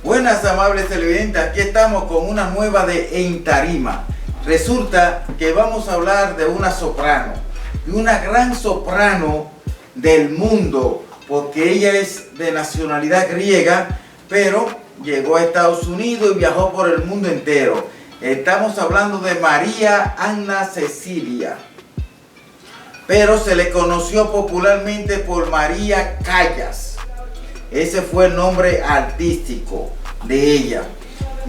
Buenas, amables televidentes, aquí estamos con una nueva de En Tarima. Resulta que vamos a hablar de una soprano, y una gran soprano del mundo, porque ella es de nacionalidad griega, pero llegó a Estados Unidos y viajó por el mundo entero. Estamos hablando de María Anna Cecilia, pero se le conoció popularmente por María Callas. Ese fue el nombre artístico de ella.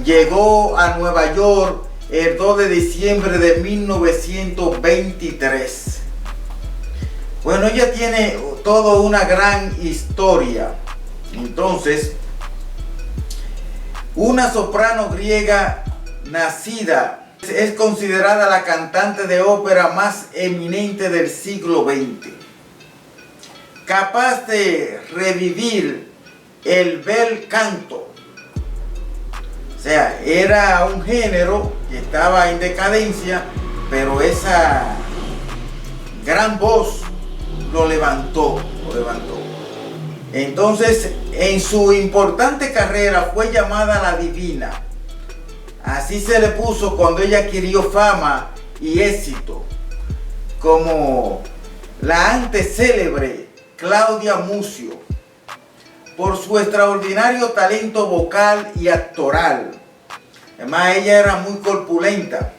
Llegó a Nueva York el 2 de diciembre de 1923. Bueno, ella tiene toda una gran historia. Entonces, una soprano griega nacida, es considerada la cantante de ópera más eminente del siglo XX. Capaz de revivir el bel canto. O sea, era un género que estaba en decadencia, pero esa gran voz lo levantó. Entonces, en su importante carrera fue llamada la Divina. Así se le puso cuando ella adquirió fama y éxito, como la antes célebre Claudia Mucio, por su extraordinario talento vocal y actoral. Además, ella era muy corpulenta.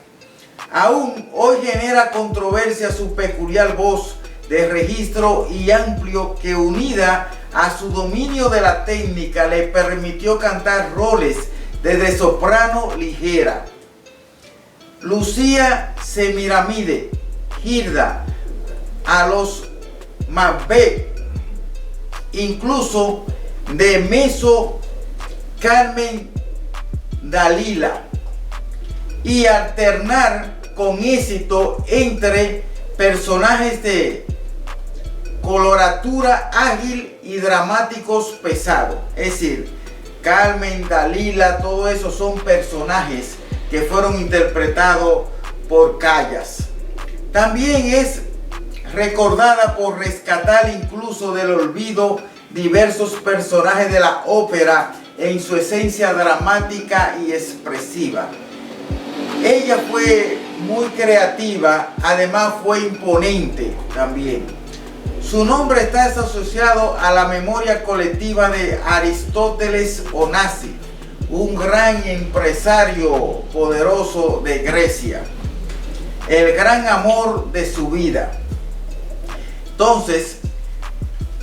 Aún hoy genera controversia su peculiar voz de registro y amplio, que unida a su dominio de la técnica le permitió cantar roles desde soprano ligera, Lucía Semiramide, Girda, a los Macbeth, incluso de mezzo Carmen Dalila, y alternar con éxito entre personajes de coloratura ágil y dramáticos pesados. Es decir, Carmen, Dalila, todo eso son personajes que fueron interpretados por Callas. También es recordada por rescatar incluso del olvido diversos personajes de la ópera en su esencia dramática y expresiva. Ella fue muy creativa, además fue imponente también. Su nombre está asociado a la memoria colectiva de Aristóteles Onassis, un gran empresario poderoso de Grecia, el gran amor de su vida. Entonces,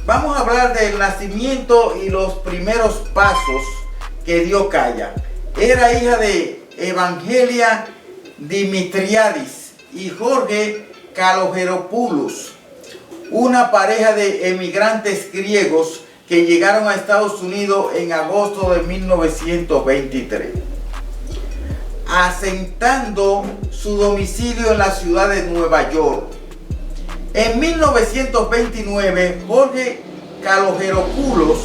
vamos a hablar del nacimiento y los primeros pasos que dio Callas. Era hija de Evangelia Dimitriadis y Jorge Kalogeropoulos, una pareja de emigrantes griegos que llegaron a Estados Unidos en agosto de 1923, asentando su domicilio en la ciudad de Nueva York. En 1929, Jorge Kalogeropoulos,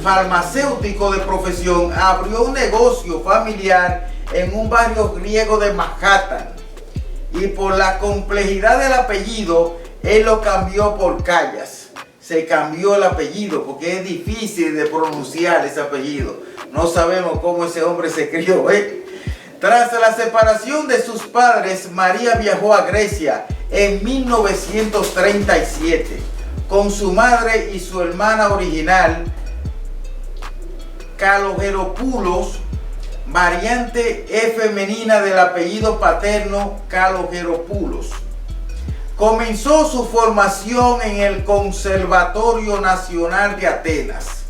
farmacéutico de profesión, abrió un negocio familiar en un barrio griego de Manhattan, y por la complejidad del apellido, él lo cambió por Callas. Se cambió el apellido porque es difícil de pronunciar ese apellido. No sabemos cómo ese hombre se crió, Tras la separación de sus padres, María viajó a Grecia en 1937 con su madre y su hermana original, Kalogeropoulos, variante femenina del apellido paterno Kalogeropoulos. Comenzó su formación en el Conservatorio Nacional de Atenas.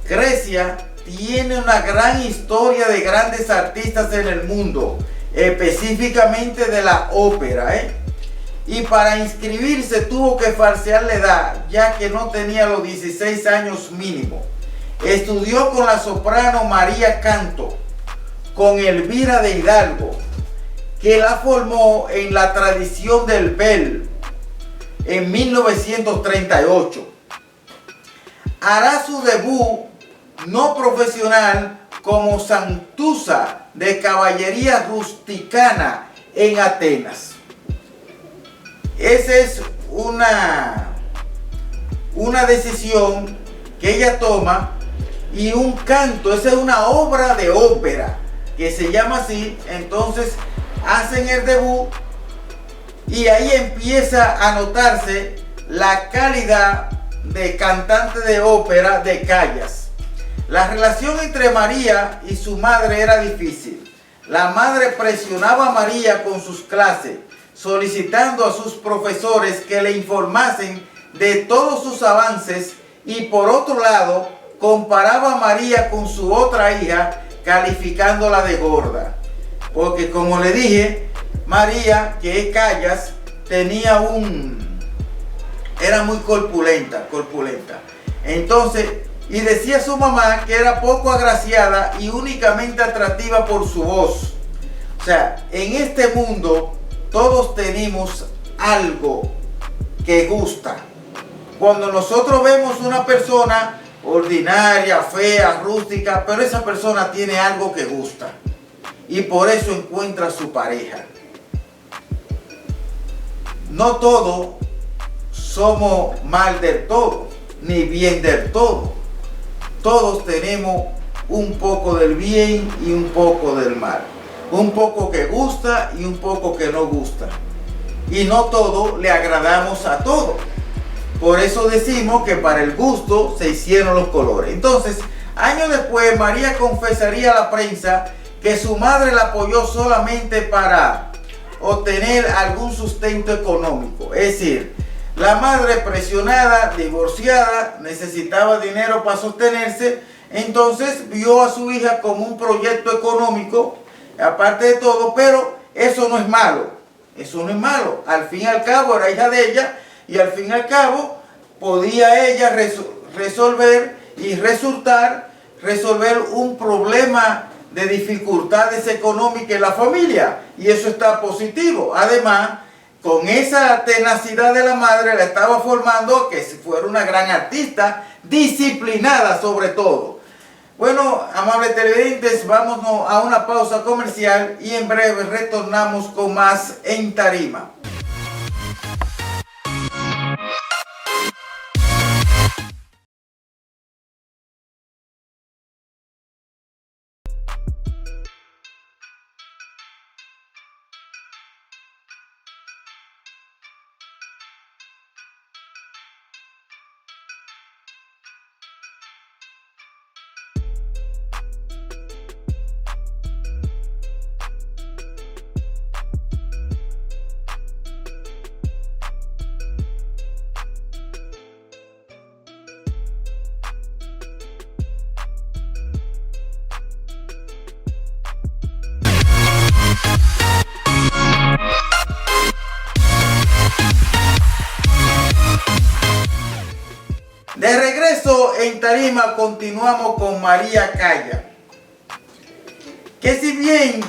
Grecia tiene una gran historia de grandes artistas en el mundo, específicamente de la ópera, Y para inscribirse tuvo que falsear la edad, ya que no tenía los 16 años mínimo. Estudió con la soprano María Canto, con Elvira de Hidalgo, que la formó en la tradición del bel en 1938. Hará su debut no profesional como Santuza de caballería rusticana en Atenas. Esa es una decisión que ella toma y un canto. Esa es una obra de ópera que se llama así. Entonces hacen el debut y ahí empieza a notarse la calidad de cantante de ópera de Callas. La relación entre María y su madre era difícil. La madre presionaba a María con sus clases, solicitando a sus profesores que le informasen de todos sus avances, y por otro lado comparaba a María con su otra hija, calificándola de gorda. Porque como le dije, María, que es Callas, era muy corpulenta. Entonces, y decía su mamá que era poco agraciada y únicamente atractiva por su voz. O sea, en este mundo todos tenemos algo que gusta. Cuando nosotros vemos una persona ordinaria, fea, rústica, pero esa persona tiene algo que gusta y por eso encuentra a su pareja. No todos somos mal del todo, ni bien del todo. Todos tenemos un poco del bien y un poco del mal. Un poco que gusta y un poco que no gusta. Y no todo le agradamos a todo. Por eso decimos que para el gusto se hicieron los colores. Entonces, años después, María confesaría a la prensa que su madre la apoyó solamente para obtener algún sustento económico. Es decir, la madre presionada, divorciada, necesitaba dinero para sostenerse, entonces vio a su hija como un proyecto económico, aparte de todo, pero eso no es malo, al fin y al cabo era hija de ella, y al fin y al cabo podía ella resolver un problema de dificultades económicas en la familia, y eso está positivo. Además, con esa tenacidad de la madre la estaba formando a que fuera una gran artista, disciplinada sobre todo. Bueno, amables televidentes, vámonos a una pausa comercial y en breve retornamos con más En Tarima. De regreso en Tarima, continuamos con María Callas, que si bien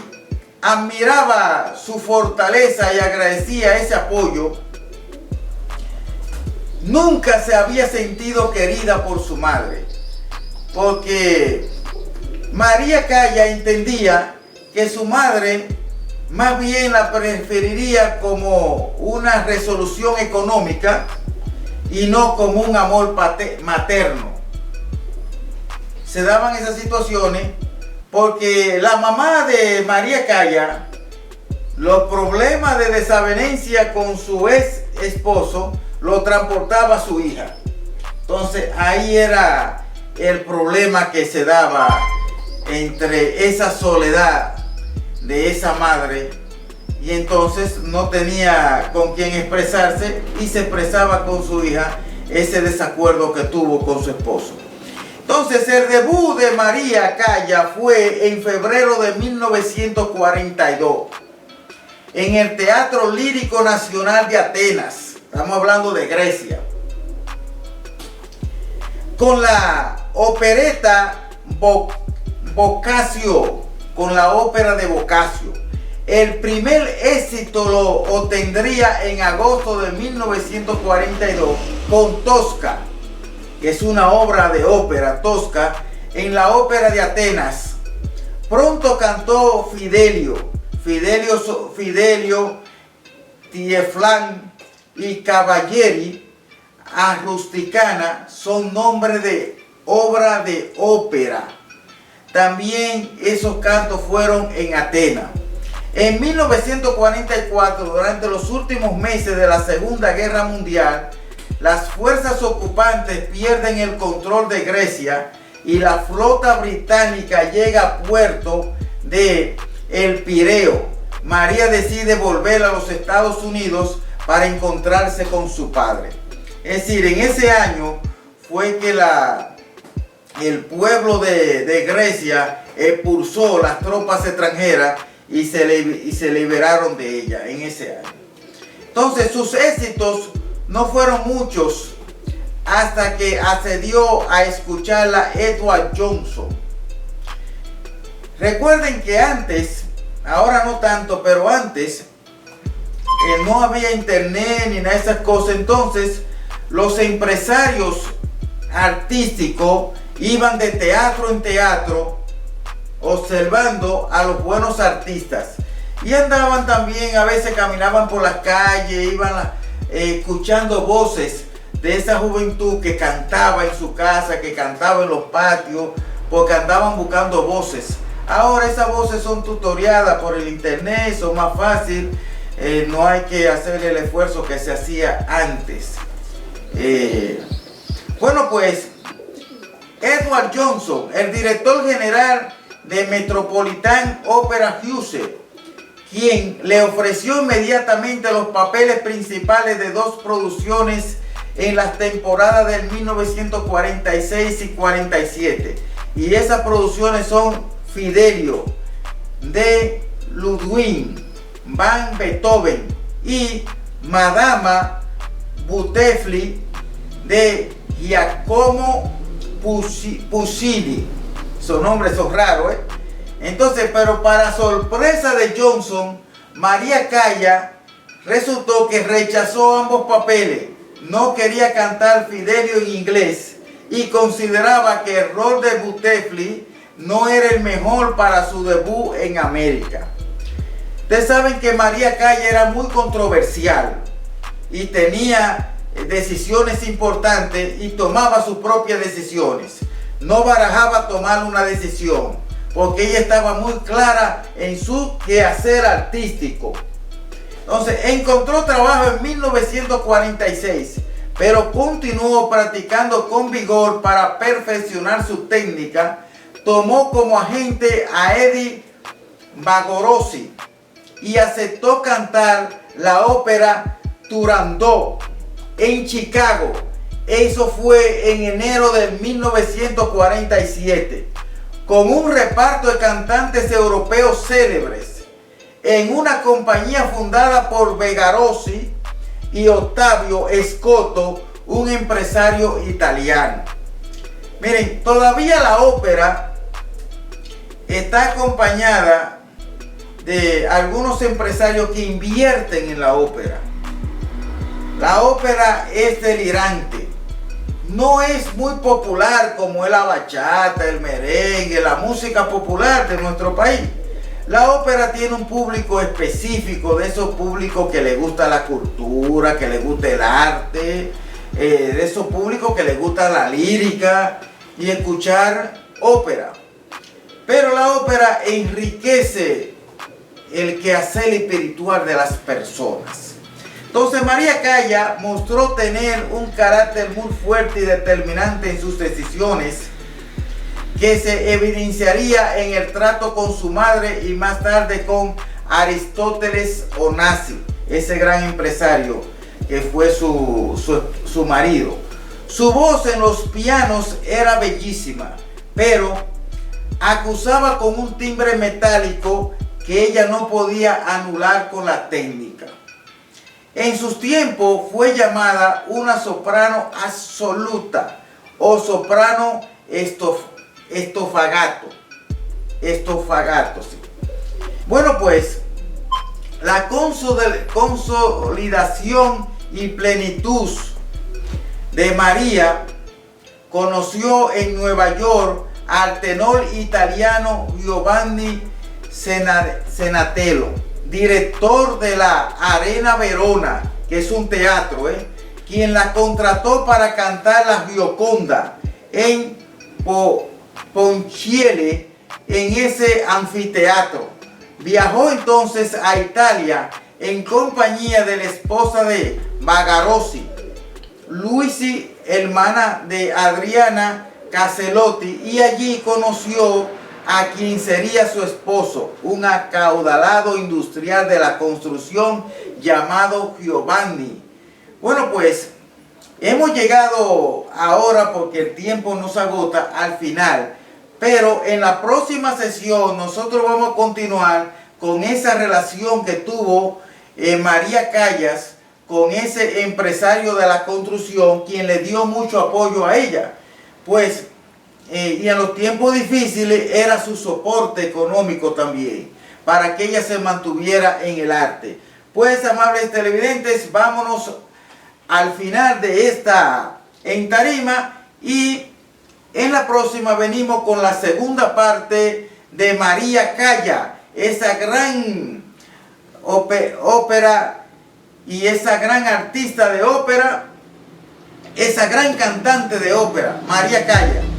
admiraba su fortaleza y agradecía ese apoyo, nunca se había sentido querida por su madre, porque María Callas entendía que su madre más bien la preferiría como una resolución económica y no como un amor materno. Se daban esas situaciones porque la mamá de María Callas, los problemas de desavenencia con su ex esposo lo transportaba a su hija. Entonces ahí era el problema que se daba entre esa soledad de esa madre, y entonces no tenía con quién expresarse y se expresaba con su hija ese desacuerdo que tuvo con su esposo. Entonces el debut de María Callas fue en febrero de 1942 en el Teatro Lírico Nacional de Atenas, estamos hablando de Grecia, con la opereta Boccaccio, con la ópera de Boccaccio. El primer éxito lo obtendría en agosto de 1942 con Tosca, que es una obra de ópera, Tosca, en la ópera de Atenas. Pronto cantó Fidelio, Tieflan y Cavalieri a Rusticana, son nombres de obra de ópera. También esos cantos fueron en Atenas. En 1944, durante los últimos meses de la Segunda Guerra Mundial, las fuerzas ocupantes pierden el control de Grecia y la flota británica llega a puerto de El Pireo. María decide volver a los Estados Unidos para encontrarse con su padre. Es decir, en ese año fue que el pueblo de Grecia expulsó las tropas extranjeras y se liberaron de ella en ese año. Entonces sus éxitos no fueron muchos hasta que accedió a escucharla Edward Johnson. Recuerden que antes, ahora no tanto, pero antes no había internet ni nada de esas cosas. Entonces los empresarios artísticos iban de teatro en teatro observando a los buenos artistas y andaban también, a veces caminaban por las calles, iban escuchando voces de esa juventud que cantaba en su casa, que cantaba en los patios, porque andaban buscando voces. Ahora esas voces son tutoriadas por el internet, son más fáciles, no hay que hacer el esfuerzo que se hacía antes. Bueno, pues Edward Johnson, el director general de Metropolitan Opera House, quien le ofreció inmediatamente los papeles principales de dos producciones en las temporadas del 1946 y 47. Y esas producciones son Fidelio de Ludwig van Beethoven y Madama Butterfly de Giacomo Puccini. Esos nombres son raros, ¿eh? Entonces, pero para sorpresa de Johnson, María Calla resultó que rechazó ambos papeles. No quería cantar Fidelio en inglés y consideraba que el rol de Butterfly no era el mejor para su debut en América. Ustedes saben que María Calla era muy controversial y tenía decisiones importantes y tomaba sus propias decisiones. No barajaba tomar una decisión porque ella estaba muy clara en su quehacer artístico. Entonces encontró trabajo en 1946, pero continuó practicando con vigor para perfeccionar su técnica. Tomó como agente a Eddie Bagorossi y aceptó cantar la ópera Turandot en Chicago. Eso fue en enero de 1947, con un reparto de cantantes europeos célebres, en una compañía fundada por Begarossi y Ottavio Scotto, un empresario italiano. Miren, todavía la ópera está acompañada de algunos empresarios que invierten en la ópera. La ópera es delirante. No es muy popular como es la bachata, el merengue, la música popular de nuestro país. La ópera tiene un público específico, de esos públicos que les gusta la cultura, que les gusta el arte, de esos públicos que les gusta la lírica y escuchar ópera. Pero la ópera enriquece el quehacer espiritual de las personas. Entonces María Calla mostró tener un carácter muy fuerte y determinante en sus decisiones, que se evidenciaría en el trato con su madre y más tarde con Aristóteles Onassis, ese gran empresario que fue su marido. Su voz en los pianos era bellísima, pero acusaba con un timbre metálico que ella no podía anular con la técnica. En sus tiempos fue llamada una soprano absoluta o soprano estofagato, sí. Bueno, pues la consolidación y plenitud de María conoció en Nueva York al tenor italiano Giovanni Senatello, director de la Arena Verona, que es un teatro, quien la contrató para cantar la Gioconda en Ponchielli en ese anfiteatro. Viajó entonces a Italia en compañía de la esposa de Bagarossi, Luisi, hermana de Adriana Caselotti, y allí conoció a quien sería su esposo, un acaudalado industrial de la construcción llamado Giovanni. Bueno, pues hemos llegado ahora, porque el tiempo nos agota, al final, pero en la próxima sesión nosotros vamos a continuar con esa relación que tuvo María Callas con ese empresario de la construcción, quien le dio mucho apoyo a ella, pues y en los tiempos difíciles era su soporte económico también, para que ella se mantuviera en el arte. Pues, amables televidentes, vámonos al final de esta En Tarima, y en la próxima venimos con la segunda parte de María Callas, esa gran ópera y esa gran artista de ópera, esa gran cantante de ópera, María Callas.